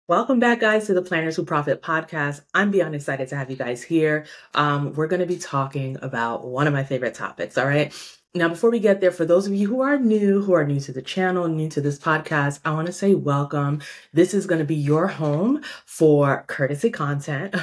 Welcome back, guys, to the Planners Who Profit podcast. I'm beyond excited to have you guys here. We're going to be talking about one of my favorite topics, all right? Now, before we get there, for those of you who are new to the channel, new to this podcast, I want to say welcome. This is going to be your home for courtesy content,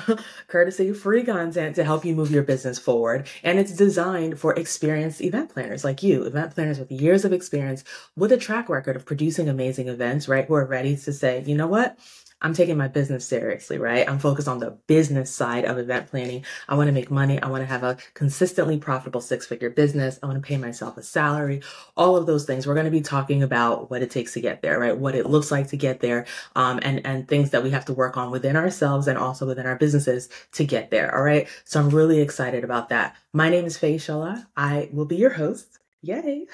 courtesy free content to help you move your business forward. And it's designed for experienced event planners like you, event planners with years of experience, with a track record of producing amazing events, right? Who are ready to say, you know what? I'm taking my business seriously, right? I'm focused on the business side of event planning. I want to make money. I want to have a consistently profitable six-figure business. I want to pay myself a salary, all of those things. We're going to be talking about what it takes to get there, right? What it looks like to get there, and things that we have to work on within ourselves and also within our businesses to get there, all right? So I'm really excited about that. My name is Faye Shola. I will be your host. Yay.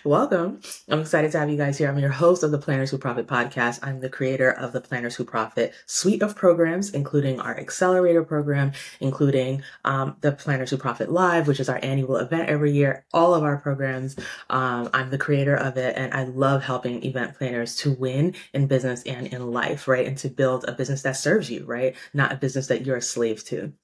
Welcome. I'm excited to have you guys here. I'm your host of the Planners Who Profit podcast. I'm the creator of the Planners Who Profit suite of programs, including our accelerator program, including the Planners Who Profit Live, which is our annual event every year, all of our programs. I'm the creator of it, and I love helping event planners to win in business and in life, right? And to build a business that serves you, right? Not a business that you're a slave to.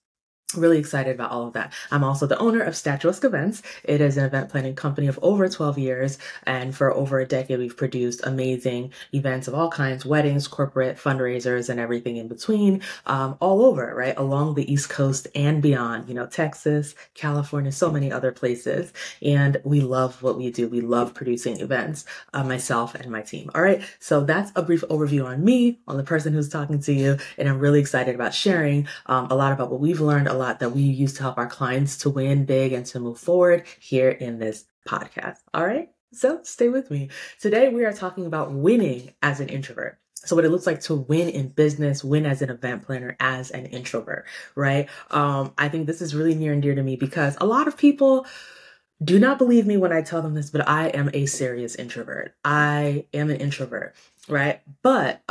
Really excited about all of that. I'm also the owner of Statuesque Events. It is an event planning company of over 12 years. And for over a decade, we've produced amazing events of all kinds, weddings, corporate fundraisers, and everything in between, all over, right? Along the East Coast and beyond, Texas, California, so many other places. And we love what we do. We love producing events, myself and my team. All right. So that's a brief overview on me, on the person who's talking to you. And I'm really excited about sharing a lot about what we've learned, a lot that we use to help our clients to win big and to move forward here in this podcast. All right. So stay with me. Today, we are talking about winning as an introvert. So what it looks like to win in business, win as an event planner, as an introvert, right? I think this is really near and dear to me because a lot of people do not believe me when I tell them this, but I am a serious introvert. I am an introvert, right? But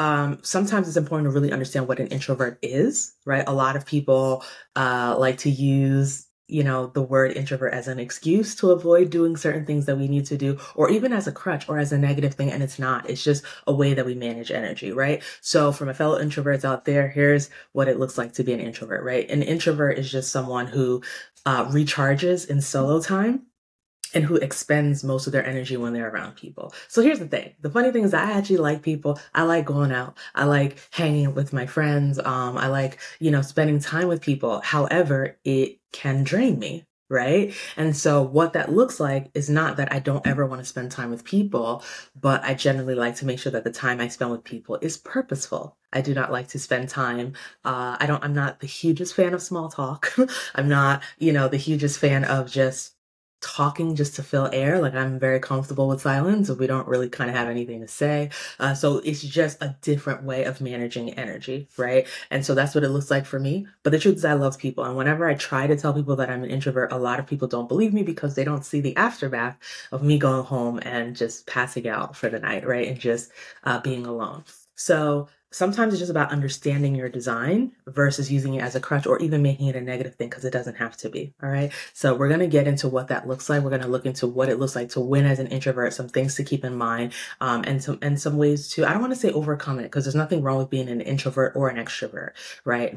sometimes it's important to really understand what an introvert is, right? A lot of people like to use the word introvert as an excuse to avoid doing certain things that we need to do, or even as a crutch or as a negative thing. And it's not. It's just a way that we manage energy, right? So for my fellow introverts out there, here's what it looks like to be an introvert, right? An introvert is just someone who recharges in solo time and who expends most of their energy when they're around people. So here's the thing. The funny thing is I actually like people. I like going out. I like hanging with my friends. I like, spending time with people. However, it can drain me, right? And so what that looks like is not that I don't ever want to spend time with people, but I generally like to make sure that the time I spend with people is purposeful. I do not like to spend time. I'm not the hugest fan of small talk. I'm not, the hugest fan of just talking just to fill air. Like, I'm very comfortable with silence if we don't really kind of have anything to say. So it's just a different way of managing energy, right? And so that's what it looks like for me. But the truth is I love people. And whenever I try to tell people that I'm an introvert, a lot of people don't believe me because they don't see the aftermath of me going home and just passing out for the night, right? And just being alone. So sometimes it's just about understanding your design versus using it as a crutch or even making it a negative thing, because it doesn't have to be. All right. So we're going to get into what that looks like. We're going to look into what it looks like to win as an introvert, some things to keep in mind, and some ways to, I don't want to say overcome it, because there's nothing wrong with being an introvert or an extrovert, right?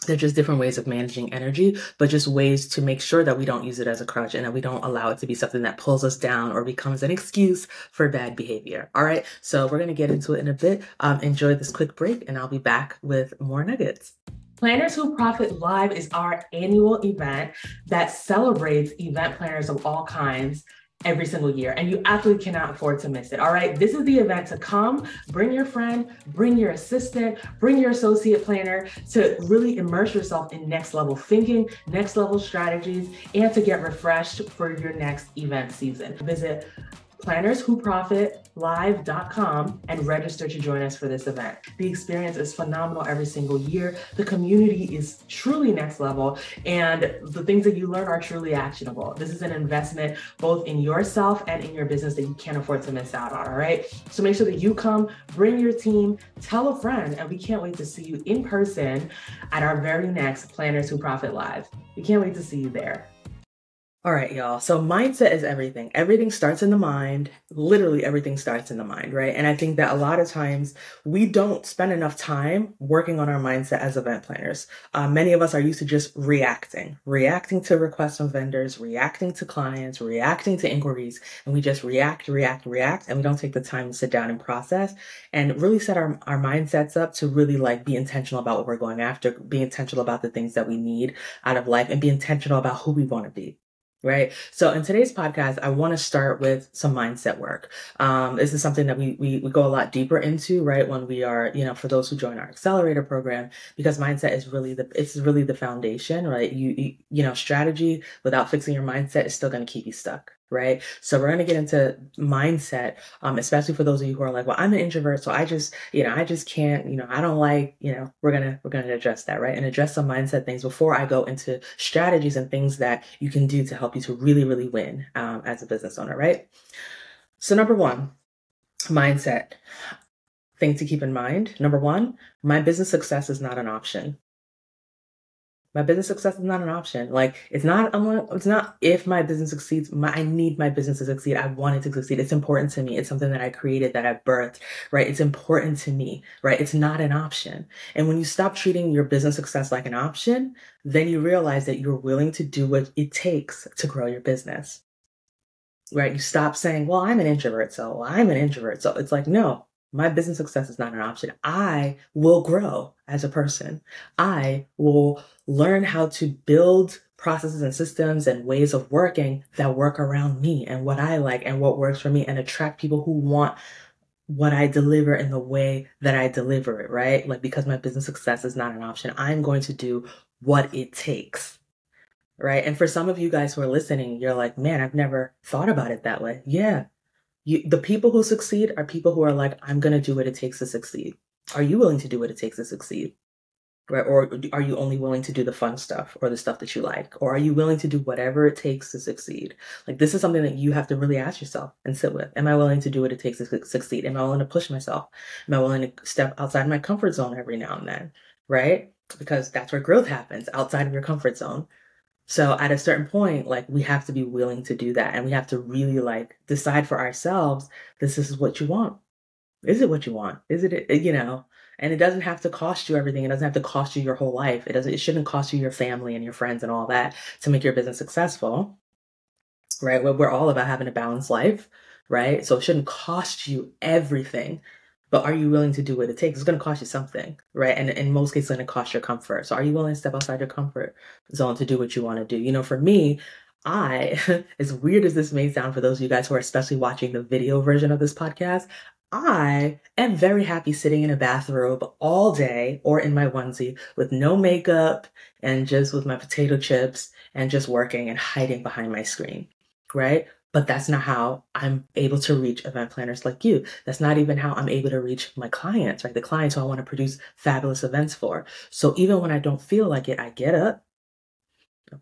They're just different ways of managing energy, but just ways to make sure that we don't use it as a crutch and that we don't allow it to be something that pulls us down or becomes an excuse for bad behavior. All right. So we're going to get into it in a bit. Enjoy this quick break and I'll be back with more nuggets. Planners Who Profit Live is our annual event that celebrates event planners of all kinds every single year, and you absolutely cannot afford to miss it. All right, this is the event to come. Bring your friend, bring your assistant, bring your associate planner to really immerse yourself in next level thinking, next level strategies, and to get refreshed for your next event season. Visit plannerswhoprofitlive.com and register to join us for this event. The experience is phenomenal every single year. The community is truly next level, and the things that you learn are truly actionable. This is an investment both in yourself and in your business that you can't afford to miss out on, all right? So make sure that you come, bring your team, tell a friend, and we can't wait to see you in person at our very next Planners Who Profit Live. We can't wait to see you there. All right, y'all. So mindset is everything. Everything starts in the mind. Literally everything starts in the mind, right? And I think that a lot of times we don't spend enough time working on our mindset as event planners. Many of us are used to just reacting to requests from vendors, reacting to clients, reacting to inquiries, and we just react, and we don't take the time to sit down and process and really set our mindsets up to really like be intentional about what we're going after, be intentional about the things that we need out of life, and be intentional about who we want to be. Right. So in today's podcast, I want to start with some mindset work. This is something that we go a lot deeper into, right? When we are, for those who join our accelerator program, because mindset is really the foundation, right? Strategy without fixing your mindset is still going to keep you stuck. Right. So we're going to get into mindset, especially for those of you who are like, well, I'm an introvert. So I just can't, I don't like, we're going to address that. Right. And address some mindset things before I go into strategies and things that you can do to help you to really, really win, as a business owner. Right. So number one, mindset thing to keep in mind. Number one, my business success is not an option. My business success is not an option. Like it's not if my business succeeds, I need my business to succeed. I want it to succeed. It's important to me. It's something that I created, that I birthed, right? It's important to me, right? It's not an option. And when you stop treating your business success like an option, then you realize that you're willing to do what it takes to grow your business, right? You stop saying, well, I'm an introvert, so I'm an introvert. So it's like, no, my business success is not an option. I will grow as a person. I will learn how to build processes and systems and ways of working that work around me and what I like and what works for me, and attract people who want what I deliver in the way that I deliver it, right? Like, because my business success is not an option, I'm going to do what it takes. Right. And for some of you guys who are listening, you're like, man, I've never thought about it that way. Yeah. The people who succeed are people who are like, I'm going to do what it takes to succeed. Are you willing to do what it takes to succeed? Right? Or are you only willing to do the fun stuff or the stuff that you like? Or are you willing to do whatever it takes to succeed? Like, this is something that you have to really ask yourself and sit with. Am I willing to do what it takes to succeed? Am I willing to push myself? Am I willing to step outside my comfort zone every now and then? Right? Because that's where growth happens, outside of your comfort zone. So at a certain point, like, we have to be willing to do that. And we have to really like decide for ourselves, this is what you want. Is it what you want? Is it, and it doesn't have to cost you everything. It doesn't have to cost you your whole life. It shouldn't cost you your family and your friends and all that to make your business successful, right? We're all about having a balanced life, right? So it shouldn't cost you everything. But are you willing to do what it takes? It's going to cost you something, right? And in most cases, it's going to cost your comfort. So are you willing to step outside your comfort zone to do what you want to do? For me, as weird as this may sound for those of you guys who are especially watching the video version of this podcast, I am very happy sitting in a bathrobe all day or in my onesie with no makeup and just with my potato chips and just working and hiding behind my screen, right? But that's not how I'm able to reach event planners like you. That's not even how I'm able to reach my clients, right? The clients who I want to produce fabulous events for. So even when I don't feel like it, I get up,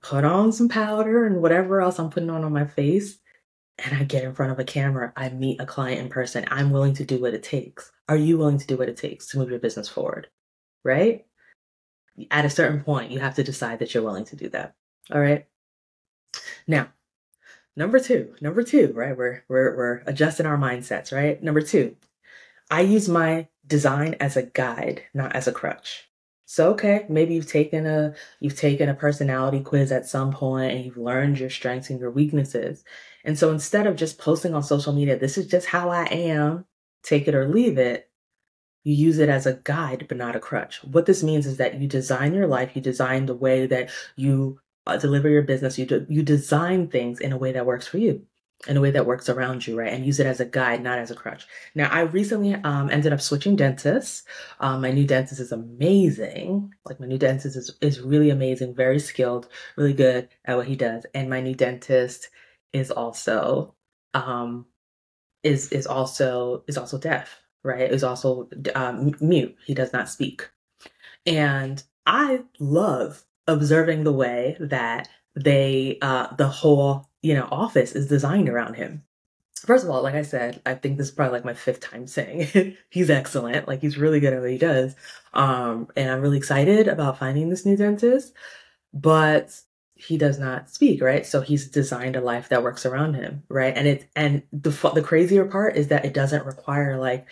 put on some powder and whatever else I'm putting on my face, and I get in front of a camera. I meet a client in person. I'm willing to do what it takes. Are you willing to do what it takes to move your business forward? Right? At a certain point, you have to decide that you're willing to do that. All right. Now, Number two, right? We're adjusting our mindsets, right? Number two, I use my design as a guide, not as a crutch. So, okay, maybe you've taken a personality quiz at some point and you've learned your strengths and your weaknesses. And so instead of just posting on social media, this is just how I am, take it or leave it, you use it as a guide, but not a crutch. What this means is that you design your life, you design the way that you deliver your business, you design things in a way that works for you, in a way that works around you, right? And use it as a guide, not as a crutch. Now, I recently ended up switching dentists. My new dentist is amazing. Like, my new dentist is really amazing, very skilled, really good at what he does. And my new dentist is also is also deaf, right? Is also mute. He does not speak. And I love observing the way that the whole, office is designed around him. First of all, like I said, I think this is probably like my fifth time saying he's excellent. Like, he's really good at what he does. And I'm really excited about finding this new dentist, but he does not speak, right? So he's designed a life that works around him, right? And the crazier part is that it doesn't require like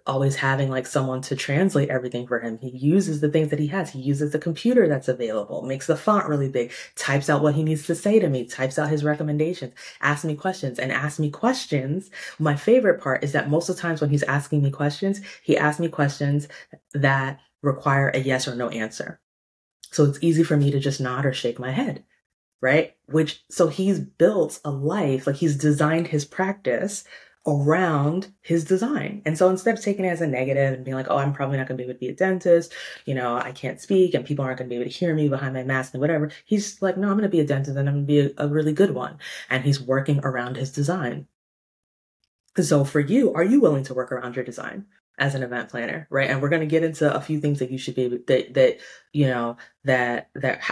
always having like someone to translate everything for him. He uses the things that he has. He uses the computer that's available, makes the font really big, types out what he needs to say to me, types out his recommendations, asks me questions and asks me questions. My favorite part is that most of the times when he's asking me questions, he asks me questions that require a yes or no answer. So it's easy for me to just nod or shake my head, right? So he's built a life, like he's designed his practice around his design. And so instead of taking it as a negative and being like, oh, I'm probably not going to be able to be a dentist, I can't speak and people aren't going to be able to hear me behind my mask and whatever. He's like, no, I'm going to be a dentist and I'm going to be a really good one. And he's working around his design. So for you, are you willing to work around your design as an event planner, right? And we're going to get into a few things that you should be able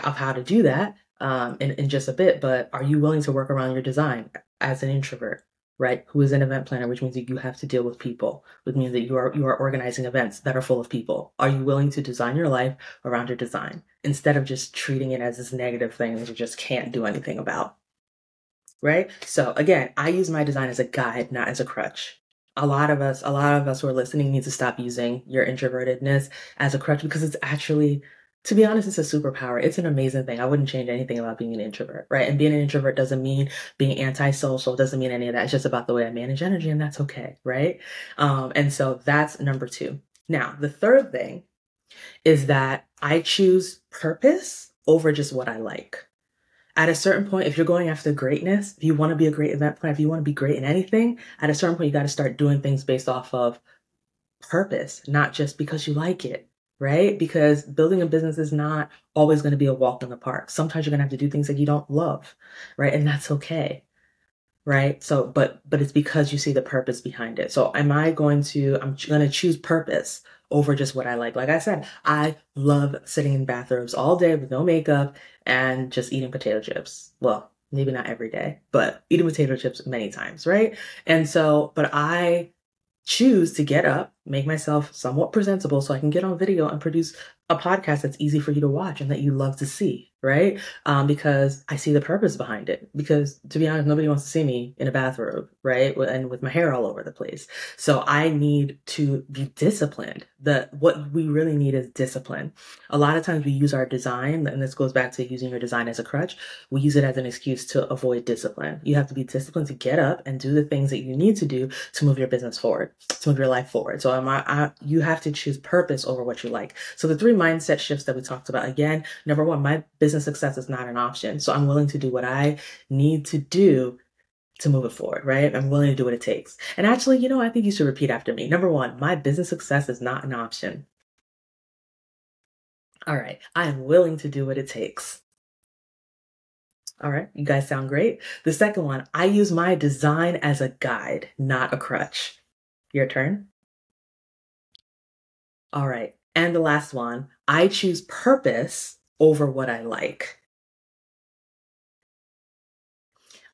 of how to do that in just a bit. But are you willing to work around your design as an introvert? Right? Who is an event planner, which means that you have to deal with people, which means that you are organizing events that are full of people. Are you willing to design your life around your design instead of just treating it as this negative thing that you just can't do anything about? Right? So again, I use my design as a guide, not as a crutch. A lot of us who are listening need to stop using your introvertedness as a crutch because it's actually, to be honest, it's a superpower. It's an amazing thing. I wouldn't change anything about being an introvert, right? And being an introvert doesn't mean being antisocial, doesn't mean any of that. It's just about the way I manage energy, and that's okay, right? And so that's number 2. Now, the third thing is that I choose purpose over just what I like. At a certain point, if you're going after greatness, if you want to be a great event planner, if you want to be great in anything, at a certain point, you got to start doing things based off of purpose, not just because you like it. Right? Because building a business is not always going to be a walk in the park. Sometimes you're going to have to do things that you don't love, right? And that's okay, right? So, but it's because you see the purpose behind it. So I'm going to choose purpose over just what I like. Like I said, I love sitting in bathrobes all day with no makeup and just eating potato chips. Well, maybe not every day, but eating potato chips many times, right? And so, but I choose to get up, make myself somewhat presentable so I can get on video and produce a podcast that's easy for you to watch and that you love to see, right? Because I see the purpose behind it. Because to be honest, nobody wants to see me in a bathrobe, right? And with my hair all over the place. So I need to be disciplined. What we really need is discipline. A lot of times we use our design, and this goes back to using your design as a crutch. We use it as an excuse to avoid discipline. You have to be disciplined to get up and do the things that you need to do to move your business forward, to move your life forward. So you have to choose purpose over what you like. So the 3 mindset shifts that we talked about, again, number 1, my business success is not an option. So I'm willing to do what I need to do to move it forward, right? I'm willing to do what it takes. And actually, I think you should repeat after me. Number 1, my business success is not an option. All right. I am willing to do what it takes. All right. You guys sound great. The second one, I use my design as a guide, not a crutch. Your turn. All right. And the last one, I choose purpose over what I like.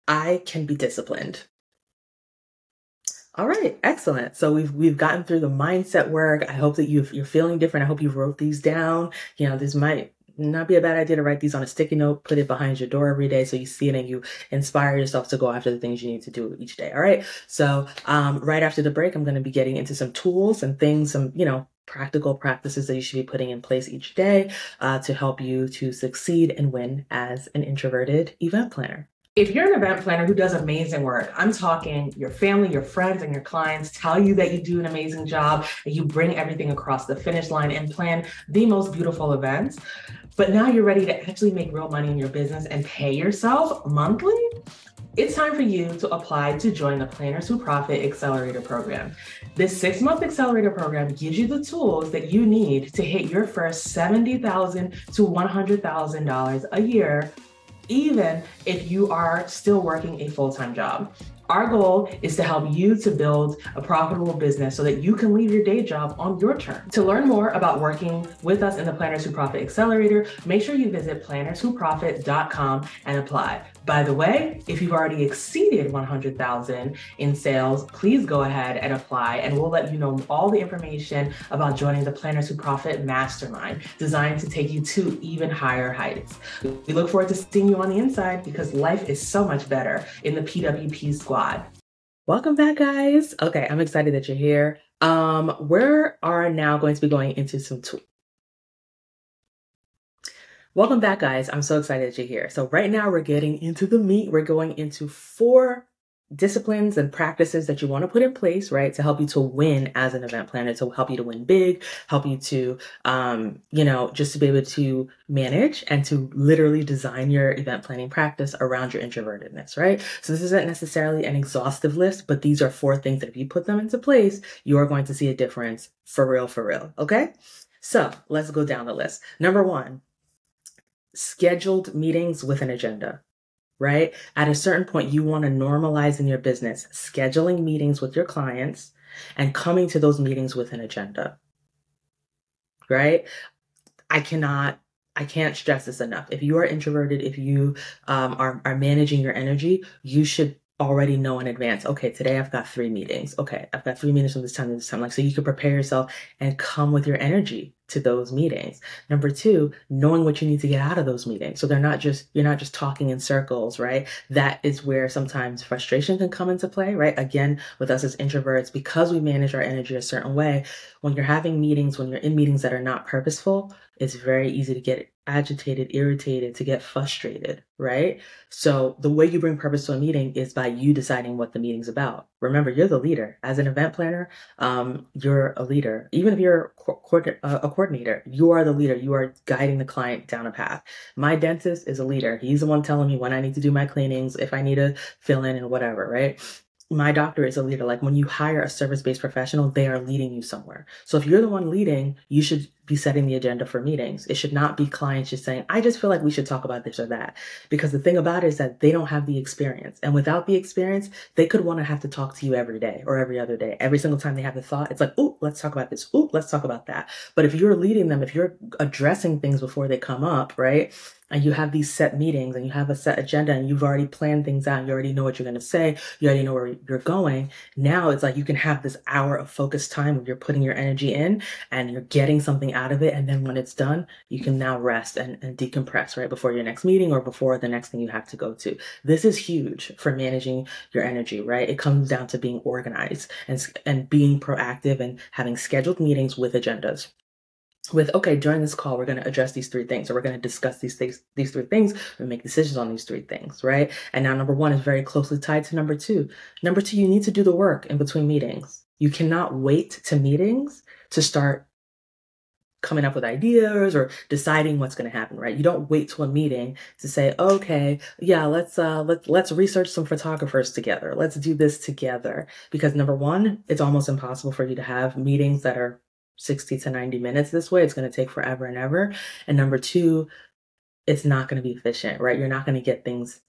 I can be disciplined. All right, excellent. So we've gotten through the mindset work. I hope that you're feeling different. I hope you wrote these down. This might not be a bad idea to write these on a sticky note, put it behind your door every day so you see it and you inspire yourself to go after the things you need to do each day. All right. So right after the break, I'm going to be getting into some tools and things, some, practical practices that you should be putting in place each day to help you to succeed and win as an introverted event planner. If you're an event planner who does amazing work, I'm talking your family, your friends, and your clients tell you that you do an amazing job, and you bring everything across the finish line and plan the most beautiful events, but now you're ready to actually make real money in your business and pay yourself monthly, it's time for you to apply to join the Planners Who Profit Accelerator Program. This 6-month accelerator program gives you the tools that you need to hit your first $70,000 to $100,000 a year, even if you are still working a full-time job. Our goal is to help you to build a profitable business so that you can leave your day job on your terms. To learn more about working with us in the Planners Who Profit Accelerator, make sure you visit plannerswhoprofit.com and apply. By the way, if you've already exceeded 100,000 in sales, please go ahead and apply, and we'll let you know all the information about joining the Planners Who Profit Mastermind, designed to take you to even higher heights. We look forward to seeing you on the inside, because life is so much better in the PWP squad. Welcome back, guys. Okay, I'm excited that you're here. We are now going to be going into some tools. Welcome back, guys. I'm so excited that you're here. So right now we're getting into the meat. We're going into 4 disciplines and practices that you want to put in place, right, to help you to win as an event planner, to help you to win big, help you to, just to be able to manage and to literally design your event planning practice around your introvertedness, right? So this isn't necessarily an exhaustive list, but these are 4 things that if you put them into place, you are going to see a difference for real. Okay. So let's go down the list. Number 1, scheduled meetings with an agenda, right? At a certain point, you want to normalize in your business scheduling meetings with your clients and coming to those meetings with an agenda, right? I can't stress this enough. If you are introverted, if you are managing your energy, you should already know in advance, okay, today I've got 3 meetings. Okay, I've got 3 meetings from this time to this time. Like, so you can prepare yourself and come with your energy to those meetings. Number 2, knowing what you need to get out of those meetings. So you're not just talking in circles, right? That is where sometimes frustration can come into play, right? Again, with us as introverts, because we manage our energy a certain way, when you're having meetings, when you're in meetings that are not purposeful, it's very easy to get agitated, irritated, to get frustrated, right? So the way you bring purpose to a meeting is by you deciding what the meeting's about. Remember, you're the leader. As an event planner, you're a leader. Even if you're a coordinator, you are the leader. You are guiding the client down a path. My dentist is a leader. He's the one telling me when I need to do my cleanings, if I need to fill in and whatever, right? My doctor is a leader. Like, when you hire a service-based professional, they are leading you somewhere. So if you're the one leading, you should be setting the agenda for meetings. It should not be clients just saying, I just feel like we should talk about this or that. Because the thing about it is that they don't have the experience. And without the experience, they could want to have to talk to you every day or every other day. Every single time they have the thought, it's like, oh, let's talk about this. Oh, let's talk about that. But if you're leading them, if you're addressing things before they come up, right? And you have these set meetings and you have a set agenda and you've already planned things out. You already know what you're going to say. You already know where you're going. Now it's like you can have this hour of focused time where you're putting your energy in and you're getting something out of it. And then when it's done, you can now rest and decompress right before your next meeting or before the next thing you have to go to. This is huge for managing your energy, right? It comes down to being organized and being proactive and having scheduled meetings with agendas. Okay, during this call, we're going to address these 3 things, or we're going to discuss these 3 things and make decisions on these 3 things, right? And now number 1 is very closely tied to number 2. Number 2, you need to do the work in between meetings. You cannot wait to meetings to start coming up with ideas or deciding what's going to happen, right? You don't wait to a meeting to say, okay, yeah, let's research some photographers together. Let's do this together. Because number 1, it's almost impossible for you to have meetings that are 60 to 90 minutes this way. It's going to take forever and ever. And number 2, it's not going to be efficient, right? You're not going to get things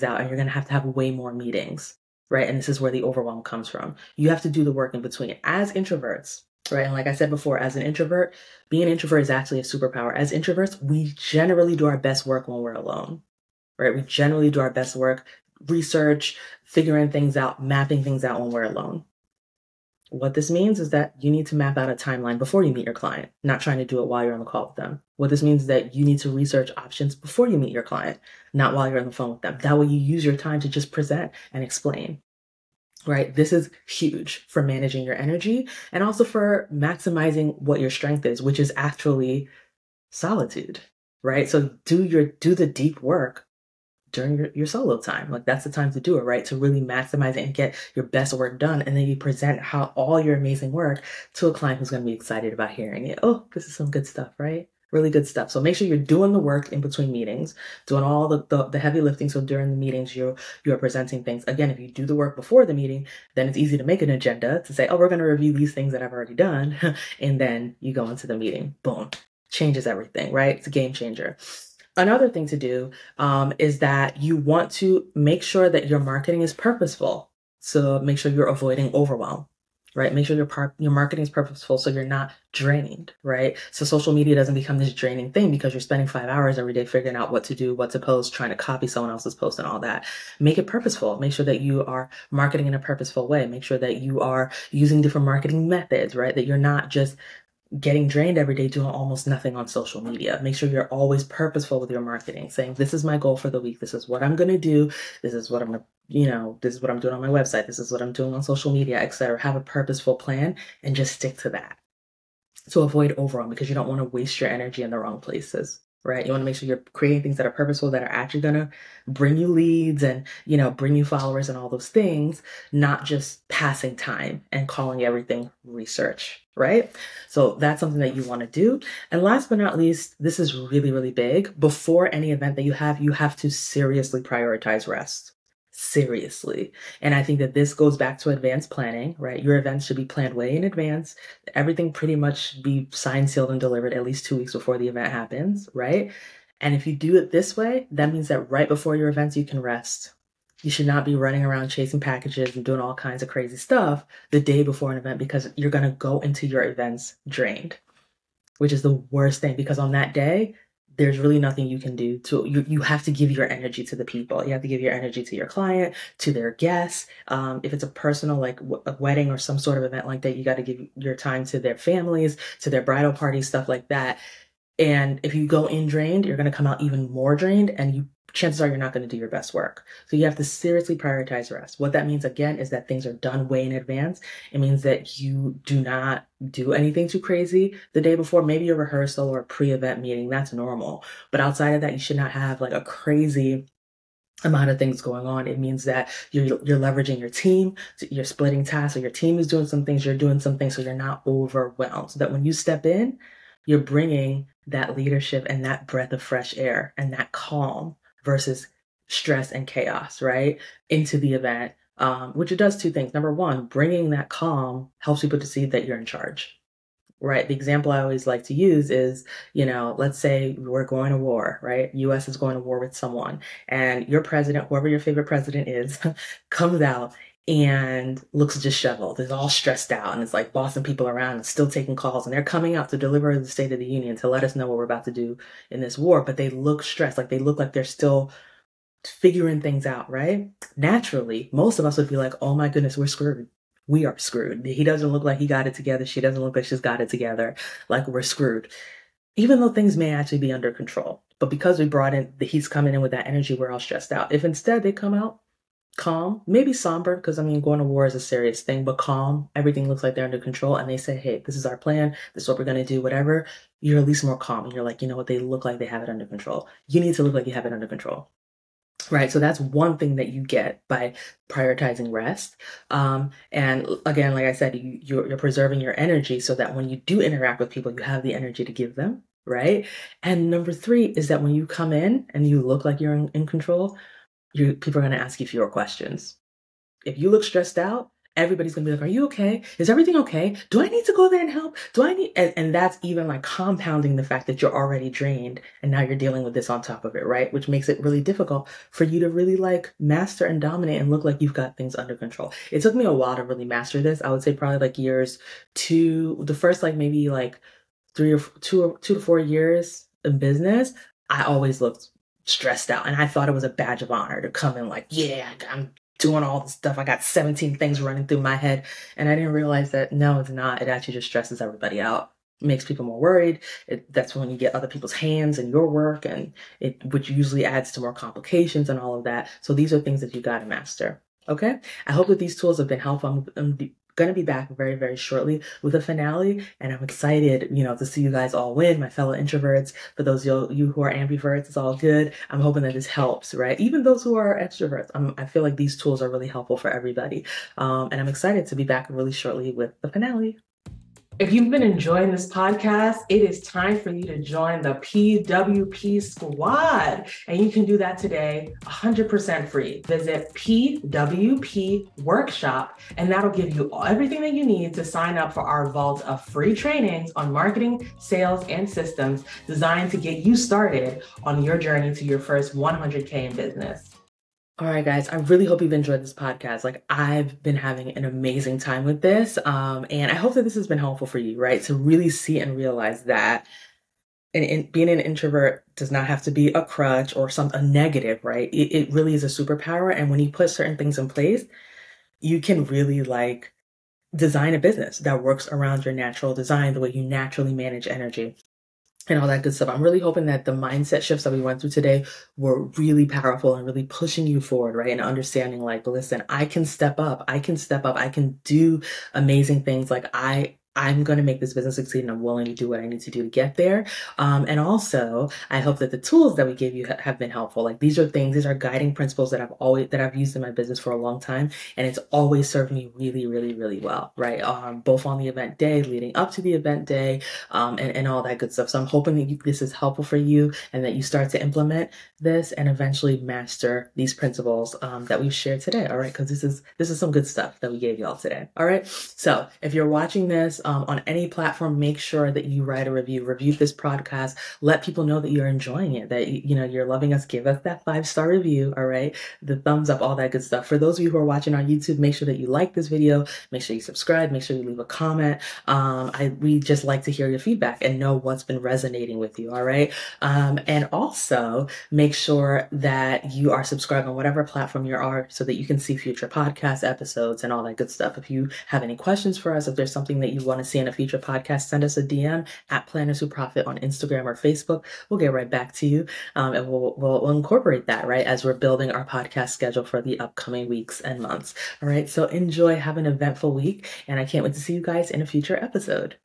out, and you're going to have way more meetings, right? And this is where the overwhelm comes from. You have to do the work in between as introverts, right? And like I said before, as an introvert, being an introvert is actually a superpower. As introverts, we generally do our best work when we're alone, right? We generally do our best work, research, figuring things out, mapping things out when we're alone. What this means is that you need to map out a timeline before you meet your client, not trying to do it while you're on the call with them. What this means is that you need to research options before you meet your client, not while you're on the phone with them. That way you use your time to just present and explain, right? This is huge for managing your energy and also for maximizing what your strength is, which is actually solitude, right? So do the deep work during your solo time. Like, that's the time to do it, right? To really maximize it and get your best work done. And then you present all your amazing work to a client who's going to be excited about hearing it. Oh, this is some good stuff, right? Really good stuff. So make sure you're doing the work in between meetings, doing all the heavy lifting. So during the meetings, you're presenting things. Again, if you do the work before the meeting, then it's easy to make an agenda to say, oh, we're going to review these things that I've already done. And then you go into the meeting. Boom. Changes everything, right? It's a game changer. Another thing to do is that you want to make sure that your marketing is purposeful. So make sure you're avoiding overwhelm. right? Make sure your marketing is purposeful so you're not drained, right? So social media doesn't become this draining thing because you're spending 5 hours every day figuring out what to do, what to post, trying to copy someone else's post and all that. Make it purposeful. Make sure that you are marketing in a purposeful way. Make sure that you are using different marketing methods, right? That you're not just getting drained every day doing almost nothing on social media. Make sure you're always purposeful with your marketing, saying, this is my goal for the week. This is what I'm going to do. This is what I'm going to, this is what I'm doing on my website. This is what I'm doing on social media, etc. Have a purposeful plan and just stick to that to avoid overwhelm, because you don't want to waste your energy in the wrong places. Right? You want to make sure you're creating things that are purposeful, that are actually going to bring you leads and, bring you followers and all those things, not just passing time and calling everything research, right? So that's something that you want to do. And last but not least, this is really, really big. Before any event that you have to seriously prioritize rest. Seriously. And I think that this goes back to advanced planning, right? Your events should be planned way in advance. Everything pretty much be signed, sealed, and delivered at least 2 weeks before the event happens, right? And if you do it this way, that means that right before your events, you can rest. You should not be running around chasing packages and doing all kinds of crazy stuff the day before an event, because you're going to go into your events drained, which is the worst thing, because on that day, there's really nothing you can do you have to give your energy to the people. You have to give your energy to your client, to their guests. If it's a personal, like a wedding or some sort of event like that, you got to give your time to their families, to their bridal parties, stuff like that. And if you go in drained, you're going to come out even more drained, and chances are you're not going to do your best work. So you have to seriously prioritize rest. What that means, again, is that things are done way in advance. It means that you do not do anything too crazy the day before. Maybe a rehearsal or a pre-event meeting, that's normal. But outside of that, you should not have like a crazy amount of things going on. It means that you're leveraging your team, you're splitting tasks, so your team is doing some things, you're doing some things, so you're not overwhelmed. So that when you step in, you're bringing that leadership and that breath of fresh air and that calm versus stress and chaos, right, into the event, which it does two things. Number one, bringing that calm helps people to see that you're in charge, right? The example I always like to use is, let's say we're going to war, right? U.S. is going to war with someone, and your president, whoever your favorite president is, comes out and looks disheveled, is all stressed out, and it's like bossing people around and still taking calls, and they're coming out to deliver the State of the Union to let us know what we're about to do in this war, but they look stressed, like they look like they're still figuring things out, right? Naturally, most of us would be like, oh my goodness, we're screwed. We are screwed. He doesn't look like he got it together. She doesn't look like she's got it together. Like, we're screwed. Even though things may actually be under control. But because we brought in, he's coming in with that energy, we're all stressed out. If instead they come out calm, maybe somber, because going to war is a serious thing, but calm, everything looks like they're under control, and they say, hey, this is our plan, this is what we're going to do, whatever, you're at least more calm, and you're like, you know what, they look like they have it under control. You need to look like you have it under control. Right. So that's one thing that you get by prioritizing rest. And again, like I said, you're preserving your energy so that when you do interact with people, you have the energy to give them. Right. And number 3 is that when you come in and you look like you're in control, people are going to ask you fewer questions. If you look stressed out, everybody's going to be like, are you okay? Is everything okay? Do I need to go there and help? And that's even like compounding the fact that you're already drained and now you're dealing with this on top of it, right? Which makes it really difficult for you to really like master and dominate and look like you've got things under control. It took me a while to really master this. I would say probably like the first like maybe like 2 to 4 years in business, I always looked stressed out. And I thought it was a badge of honor to come in like, yeah, I'm doing all this stuff. I got 17 things running through my head. And I didn't realize that, no, it's not. It actually just stresses everybody out. It makes people more worried. That's when you get other people's hands in your work, which usually adds to more complications and all of that. So these are things that you got to master. Okay. I hope that these tools have been helpful. I'm going to be back very, very shortly with a finale. And I'm excited, to see you guys all win, my fellow introverts. For those of you who are ambiverts, it's all good. I'm hoping that this helps, right? Even those who are extroverts, I feel like these tools are really helpful for everybody. And I'm excited to be back really shortly with the finale. If you've been enjoying this podcast, it is time for you to join the PWP squad. And you can do that today 100% free. Visit PWP Workshop, and that'll give you everything that you need to sign up for our vault of free trainings on marketing, sales, and systems designed to get you started on your journey to your first 100K in business. All right, guys, I really hope you've enjoyed this podcast. Like, I've been having an amazing time with this. And I hope that this has been helpful for you, right? To really see and realize that being an introvert does not have to be a crutch or a negative, right? It really is a superpower. And when you put certain things in place, you can really like design a business that works around your natural design, the way you naturally manage energy and all that good stuff. I'm really hoping that the mindset shifts that we went through today were really powerful and really pushing you forward, right? And understanding like, listen, I can step up. I can step up. I can do amazing things. Like I'm going to make this business succeed and I'm willing to do what I need to do to get there. And also I hope that the tools that we gave you have been helpful. Like these are guiding principles that I've used in my business for a long time. And it's always served me really, really, really well, right? Both on the event day, leading up to the event day, and all that good stuff. So I'm hoping that this is helpful for you and that you start to implement this and eventually master these principles that we've shared today. All right, because this is some good stuff that we gave y'all today. All right. So if you're watching this on any platform, make sure that you write a review this podcast. Let people know that you're enjoying it, that you're loving us. Give us that 5-star review. All right, the thumbs up, all that good stuff. For those of you who are watching on YouTube, make sure that you like this video. Make sure you subscribe. Make sure you leave a comment. We just like to hear your feedback and know what's been resonating with you. All right. And also make sure that you are subscribed on whatever platform you are so that you can see future podcast episodes and all that good stuff. If you have any questions for us, if there's something that you want to see in a future podcast, send us a DM at Planners Who Profit on Instagram or Facebook. We'll get right back to you. And we'll incorporate that, right, as we're building our podcast schedule for the upcoming weeks and months. All right. So enjoy, have an eventful week. And I can't wait to see you guys in a future episode.